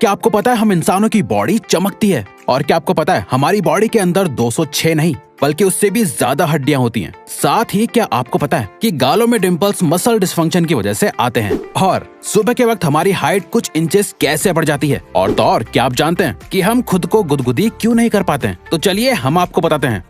क्या आपको पता है हम इंसानों की बॉडी चमकती है? और क्या आपको पता है हमारी बॉडी के अंदर 206 नहीं बल्कि उससे भी ज्यादा हड्डियां होती हैं। साथ ही क्या आपको पता है कि गालों में डिंपल्स मसल डिस्फंक्शन की वजह से आते हैं। और सुबह के वक्त हमारी हाइट कुछ इंचेस कैसे बढ़ जाती है। और तो और क्या आप जानते हैं कि हम खुद को गुदगुदी क्यों नहीं कर पाते हैं? तो चलिए हम आपको बताते हैं।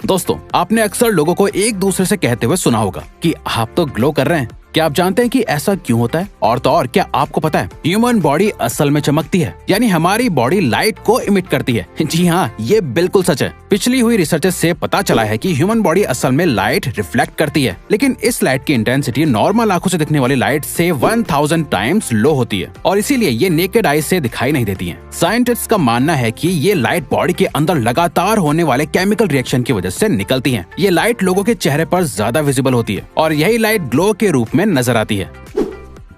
दोस्तों, आपने अक्सर लोगों को एक दूसरे से कहते हुए सुना होगा कि आप तो ग्लो कर रहे हैं। क्या आप जानते हैं कि ऐसा क्यों होता है? और तो और क्या आपको पता है ह्यूमन बॉडी असल में चमकती है, यानी हमारी बॉडी लाइट को इमिट करती है। जी हाँ, ये बिल्कुल सच है। पिछली हुई रिसर्च से पता चला है कि ह्यूमन बॉडी असल में लाइट रिफ्लेक्ट करती है, लेकिन इस लाइट की इंटेंसिटी नॉर्मल आंखों से दिखने वाली लाइट से 1000 टाइम्स लो होती है और इसीलिए ये नेकेड आई से दिखाई नहीं देती है। साइंटिस्ट का मानना है कि ये लाइट बॉडी के अंदर लगातार होने वाले केमिकल रिएक्शन की वजह से निकलती है। ये लाइट लोगों के चेहरे पर ज्यादा विजिबल होती है और यही लाइट ग्लो के रूप में नजर आती है।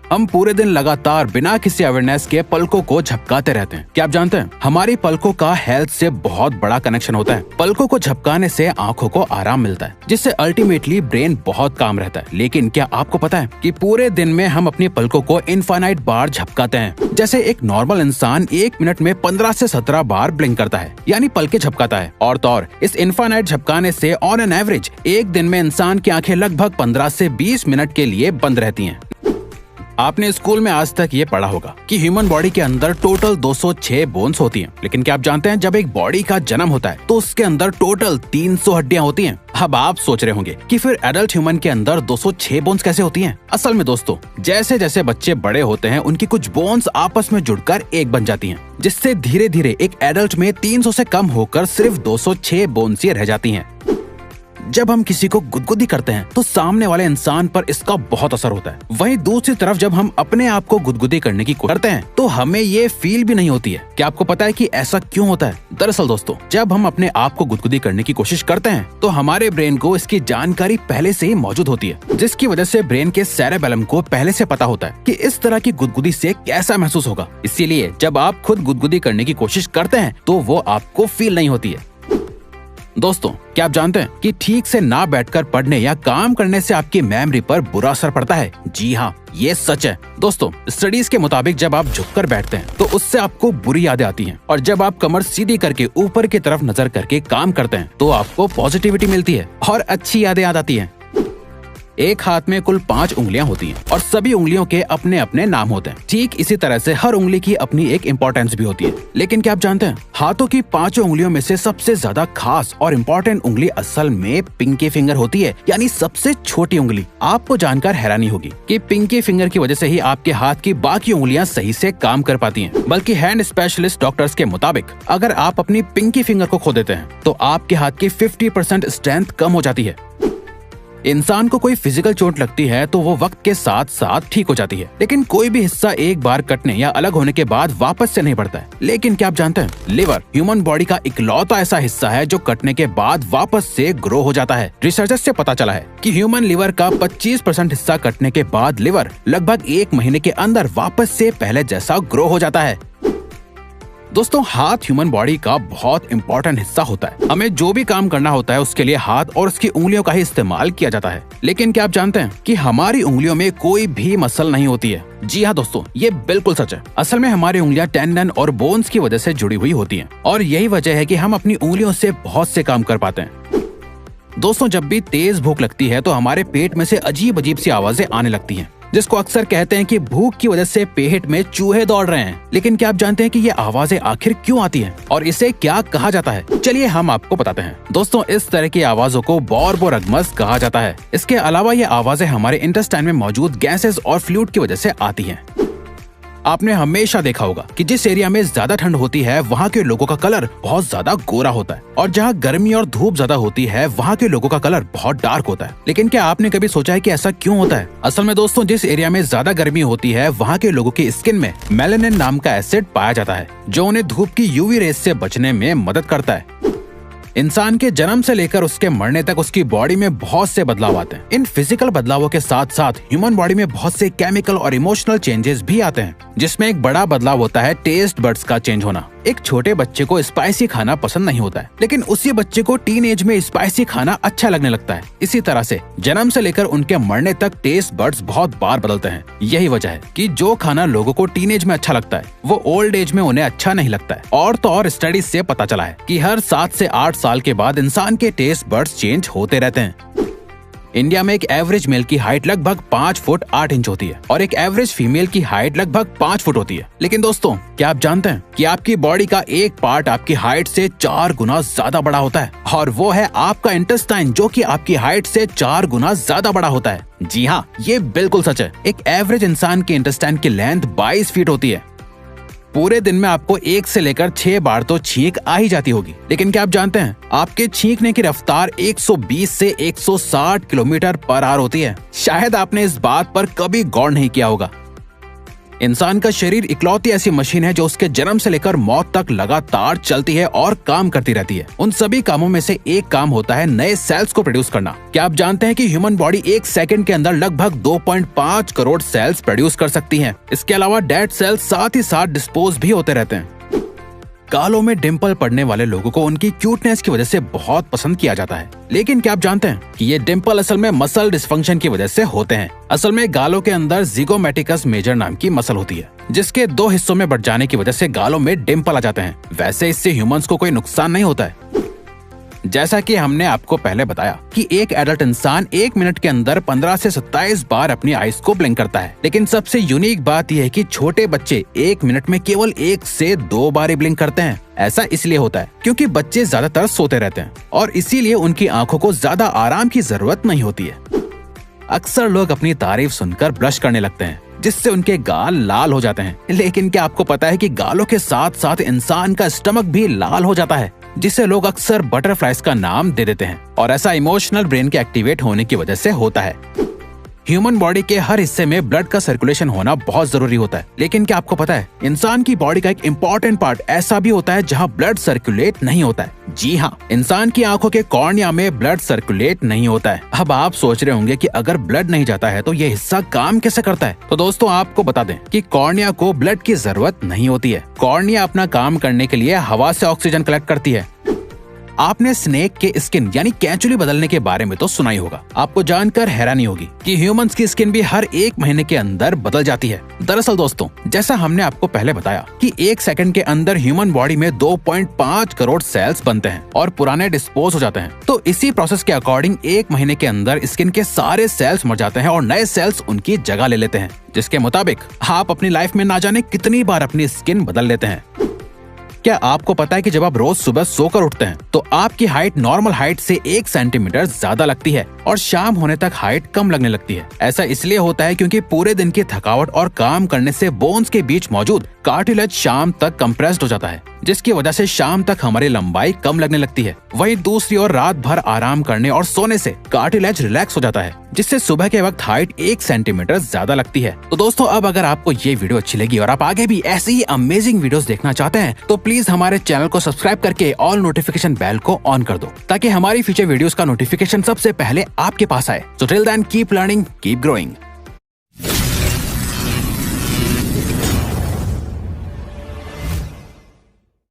हम पूरे दिन लगातार बिना किसी अवेयरनेस के पलकों को झपकाते रहते हैं। क्या आप जानते हैं हमारी पलकों का हेल्थ से बहुत बड़ा कनेक्शन होता है। पलकों को झपकाने से आंखों को आराम मिलता है, जिससे अल्टीमेटली ब्रेन बहुत काम रहता है। लेकिन क्या आपको पता है कि पूरे दिन में हम अपनी पलकों को इनफाइनाइट बार झपकाते हैं। जैसे एक नॉर्मल इंसान 1 मिनट में 15 से 17 बार ब्लिंक करता है, यानी पलके झपकाता है। और तो और इस इनफाइनाइट झपकाने से ऑन एन एवरेज एक दिन में इंसान की आंखें लगभग 15 से 20 मिनट के लिए बंद रहती हैं। आपने स्कूल में आज तक ये पढ़ा होगा कि ह्यूमन बॉडी के अंदर टोटल 206 बोन्स होती हैं। लेकिन क्या आप जानते हैं जब एक बॉडी का जन्म होता है तो उसके अंदर टोटल 300 हड्डियां होती हैं। अब आप सोच रहे होंगे कि फिर एडल्ट ह्यूमन के अंदर 206 बोन्स कैसे होती हैं? असल में दोस्तों, जैसे जैसे बच्चे बड़े होते हैं उनकी कुछ बोन्स आपस में जुड़कर एक बन जाती हैं, जिससे धीरे धीरे एक एडल्ट में 300 से कम होकर सिर्फ 206 बोन्स ही रह जाती हैं। जब हम किसी को गुदगुदी करते हैं तो सामने वाले इंसान पर इसका बहुत असर होता है। वहीं दूसरी तरफ जब हम अपने आप को गुदगुदी करने की कोशिश करते हैं तो हमें ये फील भी नहीं होती है। क्या आपको पता है कि ऐसा क्यों होता है? दरअसल दोस्तों, जब हम अपने आप को गुदगुदी करने की कोशिश करते हैं तो हमारे ब्रेन को इसकी जानकारी पहले से ही मौजूद होती है, जिसकी वजह से ब्रेन के सेरेबेलम को पहले से पता होता है कि इस तरह की गुदगुदी से कैसा महसूस होगा। इसीलिए जब आप खुद गुदगुदी करने की कोशिश करते हैं तो वो आपको फील नहीं होती है। दोस्तों, क्या आप जानते हैं कि ठीक से ना बैठकर पढ़ने या काम करने से आपकी मेमोरी पर बुरा असर पड़ता है? जी हाँ, ये सच है। दोस्तों, स्टडीज के मुताबिक जब आप झुककर बैठते हैं तो उससे आपको बुरी यादें आती हैं और जब आप कमर सीधी करके ऊपर की तरफ नजर करके काम करते हैं तो आपको पॉजिटिविटी मिलती है और अच्छी यादें याद आती हैं। एक हाथ में कुल 5 उंगलियां होती हैं और सभी उंगलियों के अपने अपने नाम होते हैं। ठीक इसी तरह से हर उंगली की अपनी एक इम्पोर्टेंस भी होती है। लेकिन क्या आप जानते हैं हाथों की 5 उंगलियों में से सबसे ज्यादा खास और इम्पोर्टेंट उंगली असल में पिंकी फिंगर होती है, यानी सबसे छोटी उंगली। आपको जानकर हैरानी होगी कि पिंकी फिंगर की वजह से ही आपके हाथ की बाकी उंगलियां सही से काम कर पाती हैं। बल्कि हैंड स्पेशलिस्ट डॉक्टर्स के मुताबिक अगर आप अपनी पिंकी फिंगर को खो देते हैं तो आपके हाथ की 50% स्ट्रेंथ कम हो जाती है। इंसान को कोई फिजिकल चोट लगती है तो वो वक्त के साथ साथ ठीक हो जाती है, लेकिन कोई भी हिस्सा एक बार कटने या अलग होने के बाद वापस से नहीं बढ़ता है। लेकिन क्या आप जानते हैं लिवर ह्यूमन बॉडी का इकलौता ऐसा हिस्सा है जो कटने के बाद वापस से ग्रो हो जाता है। रिसर्चर्स से पता चला है कि ह्यूमन लिवर का 25% हिस्सा कटने के बाद लिवर लगभग 1 महीने के अंदर वापस से पहले जैसा ग्रो हो जाता है। दोस्तों, हाथ ह्यूमन बॉडी का बहुत इंपॉर्टेंट हिस्सा होता है। हमें जो भी काम करना होता है उसके लिए हाथ और उसकी उंगलियों का ही इस्तेमाल किया जाता है। लेकिन क्या आप जानते हैं कि हमारी उंगलियों में कोई भी मसल नहीं होती है? जी हाँ दोस्तों, ये बिल्कुल सच है। असल में हमारी उंगलियां टेंडन और बोन्स की वजह से जुड़ी हुई होती हैं और यही वजह है कि हम अपनी उंगलियों से बहुत से काम कर पाते हैं। दोस्तों, जब भी तेज भूख लगती है तो हमारे पेट में से अजीब अजीब सी आवाजें आने लगती हैं, जिसको अक्सर कहते हैं कि भूख की वजह से पेट में चूहे दौड़ रहे हैं। लेकिन क्या आप जानते हैं कि ये आवाजें आखिर क्यों आती हैं और इसे क्या कहा जाता है? चलिए हम आपको बताते हैं। दोस्तों, इस तरह की आवाजों को बॉर्बोरेगमस कहा जाता है। इसके अलावा ये आवाजें हमारे इंटेस्टाइन में मौजूद गैसेस और फ्लूइड की वजह से आती हैं। आपने हमेशा देखा होगा कि जिस एरिया में ज्यादा ठंड होती है वहाँ के लोगों का कलर बहुत ज्यादा गोरा होता है और जहाँ गर्मी और धूप ज्यादा होती है वहाँ के लोगों का कलर बहुत डार्क होता है। लेकिन क्या आपने कभी सोचा है कि ऐसा क्यों होता है? असल में दोस्तों, जिस एरिया में ज्यादा गर्मी होती है वहाँ के लोगों की स्किन में मेलानिन नाम का एसिड पाया जाता है जो उन्हें धूप की यूवी रेस से बचने में मदद करता है। इंसान के जन्म से लेकर उसके मरने तक उसकी बॉडी में बहुत से बदलाव आते हैं। इन फिजिकल बदलावों के साथ साथ ह्यूमन बॉडी में बहुत से केमिकल और इमोशनल चेंजेस भी आते हैं, जिसमें एक बड़ा बदलाव होता है टेस्ट बड्स का चेंज होना। एक छोटे बच्चे को स्पाइसी खाना पसंद नहीं होता है, लेकिन उसी बच्चे को टीन एज में स्पाइसी खाना अच्छा लगने लगता है। इसी तरह से जन्म से लेकर उनके मरने तक टेस्ट बड्स बहुत बार बदलते हैं। यही वजह है कि जो खाना लोगों को टीन एज में अच्छा लगता है वो ओल्ड एज में उन्हें अच्छा नहीं लगता है। और तो और स्टडीज से पता चला है कि हर 7 से 8 साल के बाद इंसान के टेस्ट बड्स चेंज होते रहते हैं। इंडिया में एक एवरेज मेल की हाइट लगभग 5 फुट 8 इंच होती है और एक एवरेज फीमेल की हाइट लगभग 5 फुट होती है। लेकिन दोस्तों, क्या आप जानते हैं कि आपकी बॉडी का एक पार्ट आपकी हाइट से 4 गुना ज्यादा बड़ा होता है, और वो है आपका इंटेस्टाइन, जो कि आपकी हाइट से 4 गुना ज्यादा बड़ा होता है। जी हाँ, ये बिल्कुल सच है। एक एवरेज इंसान के इंटेस्टाइन की लेंथ 22 फीट होती है। पूरे दिन में आपको 1 से लेकर 6 बार तो छींक आ ही जाती होगी। लेकिन क्या आप जानते हैं आपके छींकने की रफ्तार 120 से 160 किलोमीटर पर आवर होती है। शायद आपने इस बात पर कभी गौर नहीं किया होगा। इंसान का शरीर इकलौती ऐसी मशीन है जो उसके जन्म से लेकर मौत तक लगातार चलती है और काम करती रहती है। उन सभी कामों में से एक काम होता है नए सेल्स को प्रोड्यूस करना। क्या आप जानते हैं कि ह्यूमन बॉडी 1 सेकंड के अंदर लगभग 2.5 करोड़ सेल्स प्रोड्यूस कर सकती है। इसके अलावा डेड सेल्स साथ ही साथ डिस्पोज भी होते रहते हैं। गालों में डिंपल पड़ने वाले लोगों को उनकी क्यूटनेस की वजह से बहुत पसंद किया जाता है। लेकिन क्या आप जानते हैं कि ये डिंपल असल में मसल डिस्फंक्शन की वजह से होते हैं। असल में गालों के अंदर जिगोमैटिकस मेजर नाम की मसल होती है, जिसके 2 हिस्सों में बढ़ जाने की वजह से गालों में डिंपल आ जाते हैं। वैसे इससे ह्यूमंस को कोई नुकसान नहीं होता है। जैसा कि हमने आपको पहले बताया कि एक एडल्ट इंसान 1 मिनट के अंदर 15 से 27 बार अपनी आईज को ब्लिंक करता है। लेकिन सबसे यूनिक बात यह है कि छोटे बच्चे 1 मिनट में केवल 1 से 2 बार ही ब्लिंक करते हैं। ऐसा इसलिए होता है क्योंकि बच्चे ज्यादातर सोते रहते हैं और इसीलिए उनकी आंखों को ज्यादा आराम की जरूरत नहीं होती है। अक्सर लोग अपनी तारीफ सुनकर ब्लश करने लगते हैं, जिससे उनके गाल लाल हो जाते हैं। लेकिन क्या आपको पता है कि गालों के साथ साथ इंसान का स्टमक भी लाल हो जाता है, जिसे लोग अक्सर बटरफ्लाइज का नाम दे देते हैं। और ऐसा इमोशनल ब्रेन के एक्टिवेट होने की वजह से होता है। ह्यूमन बॉडी के हर हिस्से में ब्लड का सर्कुलेशन होना बहुत जरूरी होता है। लेकिन क्या आपको पता है इंसान की बॉडी का एक इम्पोर्टेंट पार्ट ऐसा भी होता है जहाँ ब्लड सर्कुलेट नहीं होता है। जी हाँ, इंसान की आंखों के कॉर्निया में ब्लड सर्कुलेट नहीं होता है। अब आप सोच रहे होंगे कि अगर ब्लड नहीं जाता है तो ये हिस्सा काम कैसे करता है। तो दोस्तों, आपको बता दें कि कॉर्निया को ब्लड की जरूरत नहीं होती है। कॉर्निया अपना काम करने के लिए हवा से ऑक्सीजन कलेक्ट करती है। आपने स्नेक के स्किन यानी कैंचुली बदलने के बारे में तो सुना ही होगा। आपको जानकर हैरानी होगी कि ह्यूमंस की स्किन भी हर 1 महीने के अंदर बदल जाती है। दरअसल दोस्तों, जैसा हमने आपको पहले बताया कि 1 सेकंड के अंदर ह्यूमन बॉडी में 2.5 करोड़ सेल्स बनते हैं और पुराने डिस्पोज हो जाते हैं। तो इसी प्रोसेस के अकॉर्डिंग 1 महीने के अंदर स्किन के सारे सेल्स मर जाते हैं और नए सेल्स उनकी जगह ले लेते हैं, जिसके मुताबिक आप अपनी लाइफ में ना जाने कितनी बार अपनी स्किन बदल लेते हैं। क्या आपको पता है कि जब आप रोज सुबह सोकर उठते हैं तो आपकी हाइट नॉर्मल हाइट से 1 सेंटीमीटर ज्यादा लगती है और शाम होने तक हाइट कम लगने लगती है। ऐसा इसलिए होता है क्योंकि पूरे दिन की थकावट और काम करने से बोन्स के बीच मौजूद कार्टिलेज शाम तक कंप्रेस्ड हो जाता है, जिसकी वजह से शाम तक हमारी लंबाई कम लगने लगती है। वहीं दूसरी ओर रात भर आराम करने और सोने से कार्टिलेज रिलैक्स हो जाता है, जिससे सुबह के वक्त हाइट 1 सेंटीमीटर ज्यादा लगती है। तो दोस्तों, अब अगर आपको ये वीडियो अच्छी लगी और आप आगे भी ऐसी ही अमेजिंग वीडियोस देखना चाहते हैं तो प्लीज हमारे चैनल को सब्सक्राइब करके ऑल नोटिफिकेशन बेल को ऑन कर दो, ताकि हमारी फ्यूचर वीडियोस का नोटिफिकेशन सबसे पहले आपके पास आए। So till then keep learning, keep growing.